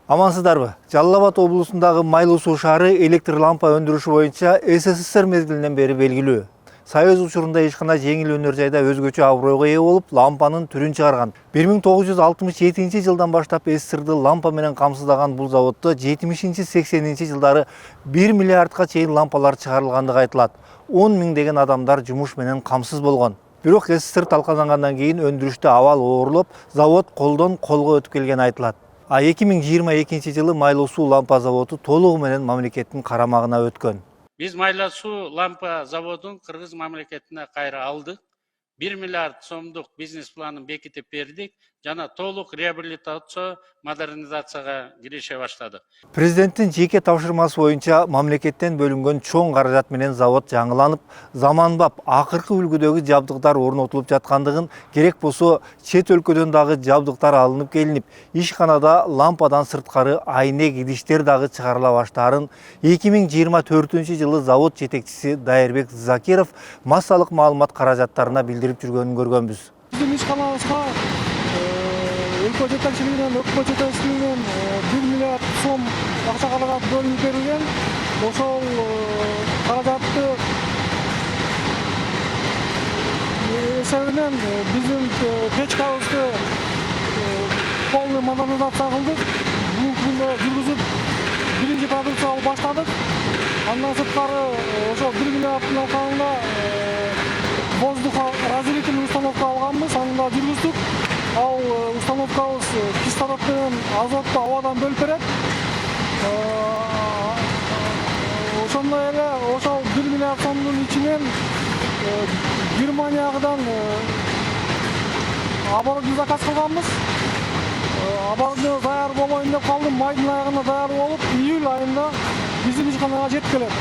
Амансыздарбы? Жалал Абад облусундагы Майлуу суу шаары электр лампа өндүрүшү боюнча СССР мезгилинен бери белгилүү. Союз учурунда ишкана жеңил өнөр жайда өзгөчө абройго ээ болуп, лампанын түрүн чыгарган. 1967 жылдан баштап СССРды лампа менен камсыздаган бул заводдо 70-80 жылдары 1 миллиардка чейин лампалар чыгарылгандыгы айтылат. 10 миңдеген адамдар жумуш менен камсыз болгон. Бирок СССР талкалангандан кийин өндүрүштө абал оорлоп, завод колдон колго өтүп келгени айтылат. 2022 жылы Майлуу суу лампа заводу толугу менен мамлекеттин карамагына өткөн. Биз Майлуу суу лампа заводун Кыргыз мамлекетине кайра алдык. 1 миллиард сомдук бизнес планын бекитип бердик. Жана толук реабилитация, модернизацияга кирише баштадык. Президенттин жеке тапшырмасы боюнча мамлекеттен бөлүнгөн чоң каражат менен завод жаңыланып, заманбап акыркы үлгүдөгү жабдыктар орнотулуп жаткандыгын, керек болсо чет өлкөдөн дагы жабдыктар алынып келинип, ишканада лампадан сырткары айнек идиштер дагы чыгарыла баштаарын 2024 жылы завод жетекчиси Дайырбек Закиров массалык маалымат каражаттарына билдирип жүргөнүн көргөнбүз. Биздин ишканабызга өлкө жетекчилигинен, өкмөт жетекчилигинен 1 миллиард сом акча каражат бөлүнүп берилген. Ошол каражатты эсебинен биздин печкабызды полный модернизация кылдык. Бул күндө жүргүзүп биринчи продукцияны баштадык. Андан сырткары ошол 1 миллиарддын алкагында разделительный установка алганбыз, аны да жүргүздүк. Ал установкабыз кислород менен азотту абадан бөлүп берет. Ошондой эле ошол 1 миллиард сомдун ичинен Германиядан оборудование заказ кылганбыз. Оборудование даяр болоюн деп калдым. Майдын аягында даяр болуп, июль айында биздин ишканага жетип келет.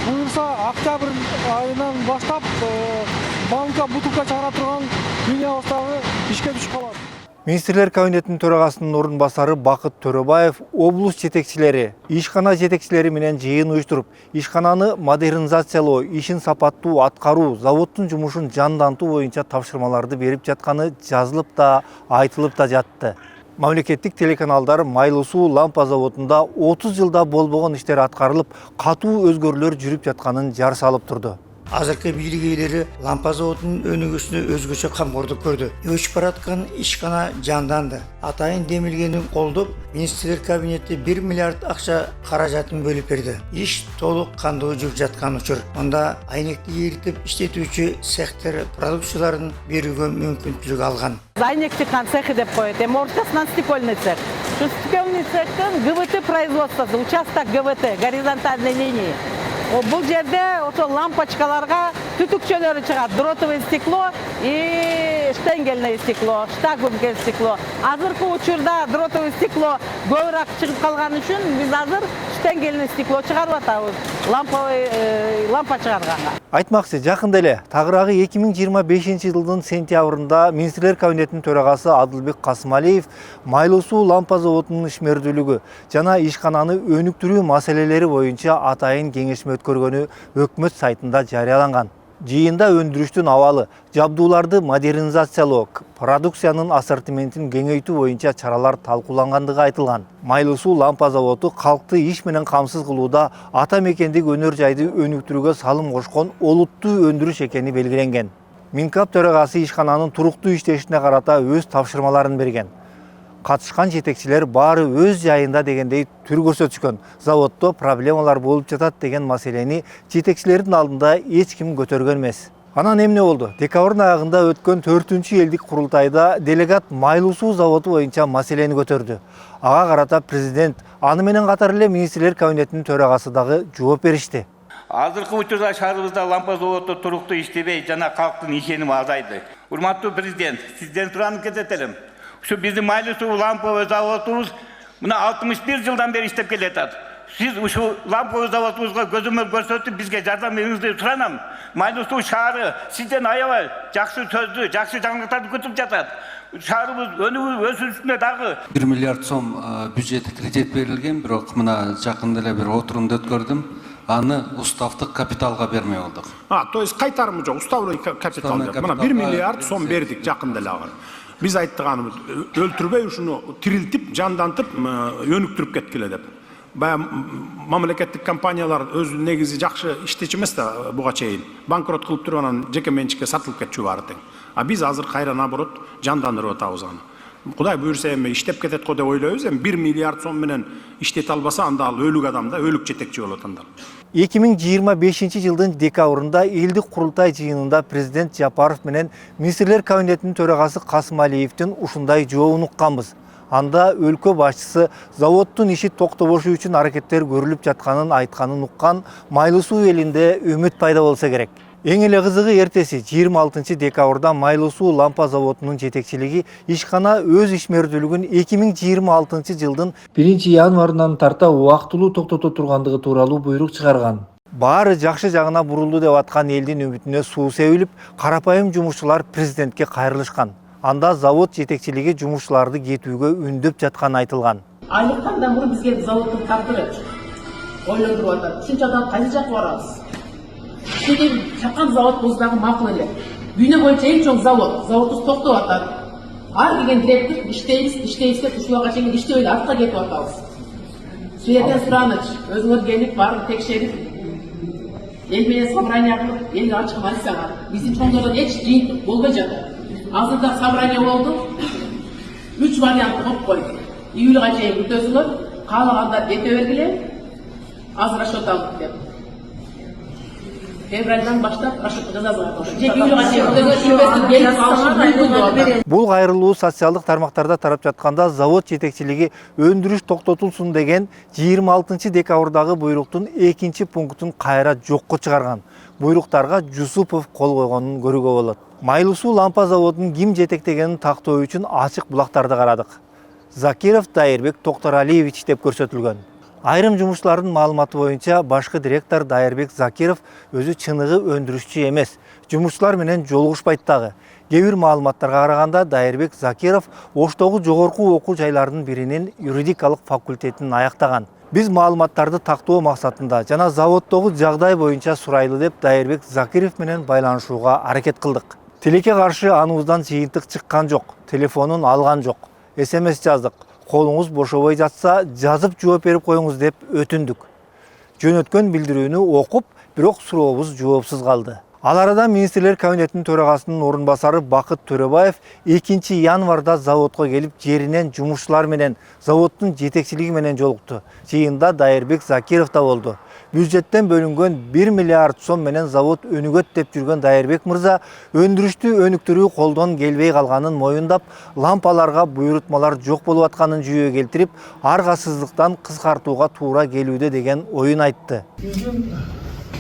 Буюрса октябрь айынан баштап банка бутылка чыгара турган линиябыз дагы ишке түшүп калат. Министрлер кабинетинин төрагасынын орун басары Бакыт Төрөбаев облус жетекчилери, ишкана жетекчилери менен жыйын уюштуруп, ишкананы модернизациялоо, ишин сапаттуу аткаруу, заводдун жумушун жандантуу боюнча тапшырмаларды берип жатканы жазылып да, айтылып да жатты. Мамлекеттик телеканалдар Майлуу суу лампа заводунда 30 жылда болбогон иштер аткарылып, катуу өзгөрүүлөр жүрүп жатканын жар салып турду. Азыркы бийлик ээлери лампа заводунун өнүгүүсүнө өзгөчө камкордук көрдү. Өчүп бараткан ишкана жанданды. Атайын демилгени колдоп, министрлер кабинети 1 миллиард акча каражатын бөлүп берди. Иш толук кандуу жүрүп жаткан учур. Онда айнекти эритип иштетүүчү цехтер продукцияларын берүүгө мүмкүнчүлүк алган. Айнек чыккан цехи деп коет. Орчасынан стекольный цех. Стекольный цехтен ГВТ производствосы, участок ГВТ, горизонтальной линии. Бул жерде ошо лампочкаларга түтүкчөлөрү чыгат. Дротовое стекло и штенгельное стекло, штагунге стекло. Азыркы учурда дротовое стекло көбүрөөк чыгып калган үчүн биз азыр штенгельное стекло чыгарып атабыз. Лампа чыгарганга. Айтмакчы, жакында эле тагыраагы 2025 жылдын сентябрында Министрлер кабинетинин төрагасы Адылбек Касымалиев Майлуу суу лампа заводунун ишмердүүлүгү жана ишкананы өнүктүрүү маселелери боюнча атайын кеңешме өткөргөнү өкмөт сайтында жарыяланган. Жыйында өндүрүштүн абалы, жабдууларды модернизациялоо, продукциянын ассортиментин кеңейтүү боюнча чаралар талкуулангандыгы айтылган. Майлуу суу лампа заводу калкты иш менен камсыз кылууда ата мекендик өнөр жайды өнүктүрүүгө салым кошкон олуттуу өндүрүш экени белгиленген. Минкап төрагасы ишкананын туруктуу иштешине карата өз тапшырмаларын берген. Катышкан жетекчилер баары өз жайында дегендей түр көрсөтүшкөн. Заводдо проблемалар болуп жатат деген маселени жетекчилердин алдында эч ким көтөргөн эмес. Анан эмне болду? Декабрдын аягында өткөн 4-чү элдик курултайда делегат Майлуу суу заводу боюнча маселени көтөрдү. Ага карата президент, аны менен катар эле министрлер кабинетинин төрагасы дагы жооп беришти. Азыркы учурда шаарыбызда лампа заводу туруктуу иштебей, жана калктын ишеними азайды. Урматтуу президент, сизден суранып кетет. Şu bizim Mайлуу суу лампа заводубуз мына 61 жылдан бери иштеп келатат. Siz şu лампа заводубузга көзөмөл көрсөтүп бизге жардам бериңизди суранам. Майлуу суу шаары сизден аябай жакшы сөздү, жакшы жаңылыктарды күтүп жатат. Шаарыбыз өнүгүү өсүүсүнө дагы 1 миллиард сом бюджет кредит берилген, бирок мына жакында эле бир отурумду өткөрдүм. Аны уставдык капиталга бермей болдук. То есть кайтарымы жок, уставный капитал. Мына 1 миллиард сом бердик жакында эле. Biz ayttıganımız öldürбей ушуну тирилтип, жандантып, өнүктүрүп кеткиле деп. Баягы мамлекеттик компаниялар өз негизи жакшы иштечү эмес да буга чейин. Банкрот кылып туруп анан жеке менчикке сатылып кетчү баары тең. А биз азыр кайра наоборот жандандырып атабыз аны. Кудай буюрса эми иштеп кетет го деп ойлойбуз. Эми 1 миллиард сом менен иштете албаса анда ал өлүк адам да, өлүк жетекчи болот анда. 2025 жылдын декабрында элдик курултай жыйынында президент Жапаров менен министрлер кабинетинин төрагасы Касымалиевдин ушундай жообун укканбыз. Анда өлкө башчысы заводдун иши токтобошу үчүн аракеттер көрүлүп жатканын айтканын уккан Майлуу суу элинде үмүт пайда болсо керек. Эң эле кызыгы эртеси 26 декабрда Майлуу суу лампа заводунун жетекчилиги ишкана өз ишмердүүлүгүн 2026 жылдын 1 январынан тарта убактылуу токтото тургандыгы тууралуу буйрук чыгарган. Баары жакшы жагына бурулду деп аткан элдин үмүтүнө суу себилип, карапайым жумушчулар президентке кайрылышкан. Анда завод жетекчилиги жумушчуларды кетүүгө үндөп жатканы айтылган. Айлыктан мурун бизге заводдун тагдыры ойлондуруп атат. Ушунча адам кайсы жакка барабыз? Şimdi çakan zavod bozdagı makul ele. Dünya boyunca en çok zavod toktop atar. Har gelgen direktör işteyiz de uşuğa çekin işte öyle artta getip atabız. Suyeden sıranıç, özüngöz gelip var tek şerif. Elmeye sabranya kılıp, elini açık malsana. Bizim çoğunlardan hiç değil, olmayacak. Azında sabranya oldu. 3 varyant hop koydu. İyülü kaçayı bütözülür, kalağında ete vergile, az raşotan dedi. Fevraldan başlap raşıtlık Бул кайрылуу социалдык тармактарда тарап жатканда завод жетекчилиги өндүрүш токтотулсун деген 26 декабрдагы буйруктун 2 пунктун кайра жокко чыгарган. Буйруктарга Жусупов кол койгонун көрүүгө болот. Майлуу суу лампа заводунун ким жетектегенин тактоо үчүн ачык булактарды карадык. Закиров Дайырбек Токторалиевич деп көрсөтүлгөн. Айрым жумушчулардын маалыматы боюнча башкы директор Дайырбек Закиров өзү чыныгы өндүрүшчү эмес, жумушчулар менен жолугушпайт дагы. Кээ бир маалыматтарга караганда Дайырбек Закиров Оштогу жогорку окуу жайларынын биринин юридикалык факультетин аяктаган. Биз маалыматтарды тактоо максатында жана заводдогу жагдай боюнча сурайлы деп Дайырбек Закиров менен байланышууга аракет кылдык. Тилекке каршы аныбыздан жыйынтык чыккан жок, телефонун алган жок. СМС жаздык. Колуңуз бошобой жатса, жазып жооп берип коюңуз деп өтүндүк. Жөнөткөн билдирүүнү окуп, бирок сурообуз жоопсуз калды. Ал арада министрлер кабинетинин төрагасынын орун басары Бакыт Төрөбаев 2 январда заводко келип, жеринен жумушчулар менен, заводдун жетекчилиги менен жолукту. Жыйында Дайырбек Закиров да болду. Бюджеттен бөлүнгөн 1 миллиард сом менен завод өнүгөт деп жүргөн Дайырбек мырза өндүрүштү өнүктүрүү колдон келбей калганын моюндап, лампаларга буйрутмалар жок болуп атканын жүйөгө келтирип, аргасыздыктан кыскартууга туура келүүдө деген оюн айтты.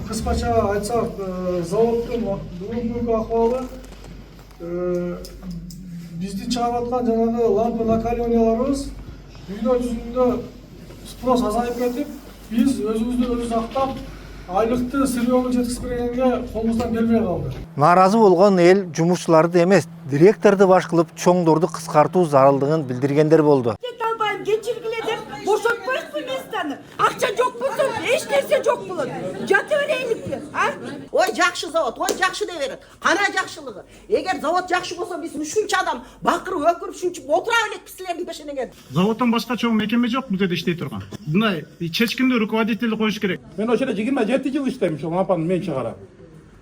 Кыскача айтсак, заводдун бүгүнкү акыбалы биздин чыгарып аткан жанагы лампа накаливанияларыбыз дүйнө жүзүндө спрос азайып кетип, биз өзүбүздү өзүбүз актап, айлыкты сырьёну жеткизип бергенге колубуздан келбей калды. Нааразы болгон эл жумушчуларды эмес, директорду баш кылып чоңдорду кыскартуу зарылдыгын билдиргендер болду. Албайм кечиргиле деп бошотпойсузбу местаны. Акча жок болсо эч нерсе жок болот. Жата береликпи, а? Ой жакшы завод, ой жакшы деп берет. Кана жакшылыгы? Эгер завод жакшы болсо биз ушунча адам бакырып өкүрүп ушунча отура элек силердин пешенеге. Заводдон башка чоң мекеме жок бул жерде иштей турган. Мындай чечкиндүү руководитель коюш керек. Мен ошол жерде 27 жыл иштейм, ошол лампаны мен чыгарам.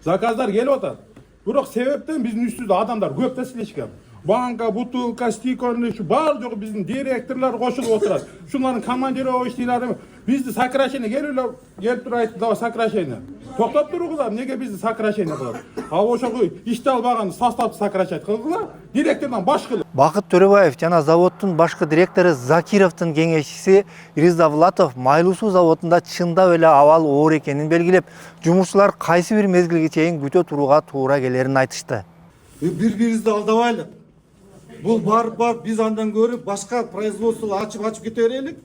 Заказдар келип атат. Бирок себептен биздин үстүбүздө адамдар көп да силешкен. Банка, бутылка, стикорный, şu бар жогу биздин директорлор кошулуп отурат. Шулардын командировочныйлары бизди сокращение келип турайт, да сокращение. Токтоп тургула, эмнеге бизди сокращение кылат? А ошого ишти албаган составды сокращать кылгыла, директордон баш кылып. Бакыт Төрөбаев жана заводдун башкы директору Закировдун кеңешчиси Ризавлатов Майлуу суу заводунда чындап эле абал оор экенин белгилеп, жумушчулар кайсы бир мезгилге чейин күтө турууга туура келерин айтышты. Бири-бирибизди алдабайлы. Бул барып биз андан көрүп башка производство ачып кете берелик.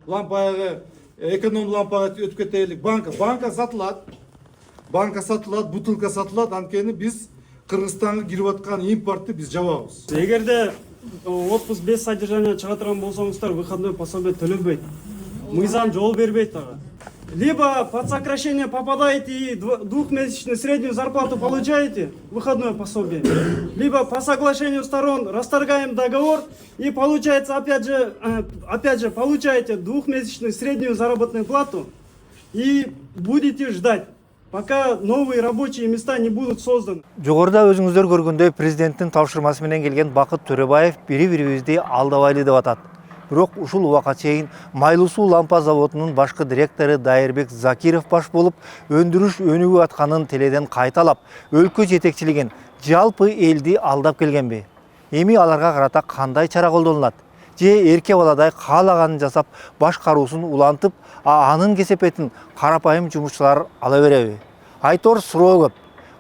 Лампага эконом лампага өтүп кетелик. Банка сатылат. Бутылка сатылат. Анткени биз Кыргызстанга кирип аткан импортты биз жабабыз. Эгерде отпуск без содержания чыга турган болсоңуздар, выходной пособие төлөнбөйт. Мыйзам жол бербейт ага. Либо под сокращение попадаете и двухмесячную среднюю зарплату получаете, выходное пособие, либо по соглашению сторон расторгаем договор и получается опять же получаете двухмесячную среднюю заработную плату и будете ждать, пока новые рабочие места не будут созданы. Жогоруда өзүңүздөр көргөндөй президенттин тапшырмасы менен келген Бакыт Төрөбаев бири-бирибизди алдабайлы деп атат. Бирок ушул убакка чейин Майлуу суу лампа заводунун башкы директору Дайырбек Закиров баш болуп, өндүрүш өнүгүп атканын теледен кайталап, өлкө жетекчилигин жалпы элди алдап келгенби? Эми аларга карата кандай чара колдонулат? Же эрке баладай каалаганын жасап, башкаруусун улантып, анын кесепетин карапайым жумушчулар ала береби? Айтор суроо көп.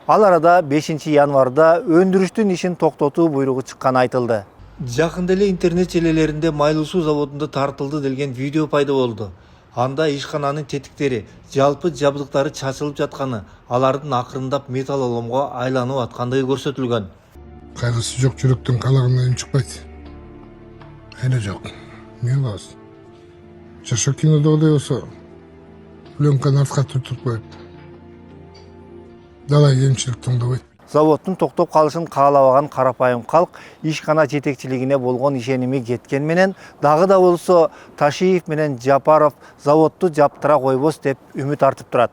Ал арада 5 январда өндүрүштүн ишин токтотуу буйругу чыкканы айтылды. Жакында эле интернет желелеринде Майлуу суу заводунда тартылды делген видео пайда болду. Анда ишкананын тетиктери, жалпы жабдыктары чачылып жатканы, алардын акырындап металл оломго айланып аткандыгы көрсөтүлгөн. Кайгысы жок жүрөктүн калагынан үн чыкпайт. Эле жок. Эмне кылабыз? Жашоо кинодогудай болсо, пленканы артка түртүп коет. Далай эмчилик тыңдабайт. Заводтун токтоп калышын каалабаган карапайым калк ишкана жетекчилигине болгон ишеними кеткен менен дагы да болсо Ташиев менен Жапаров заводду жаптыра койбос деп үмүт артып турат.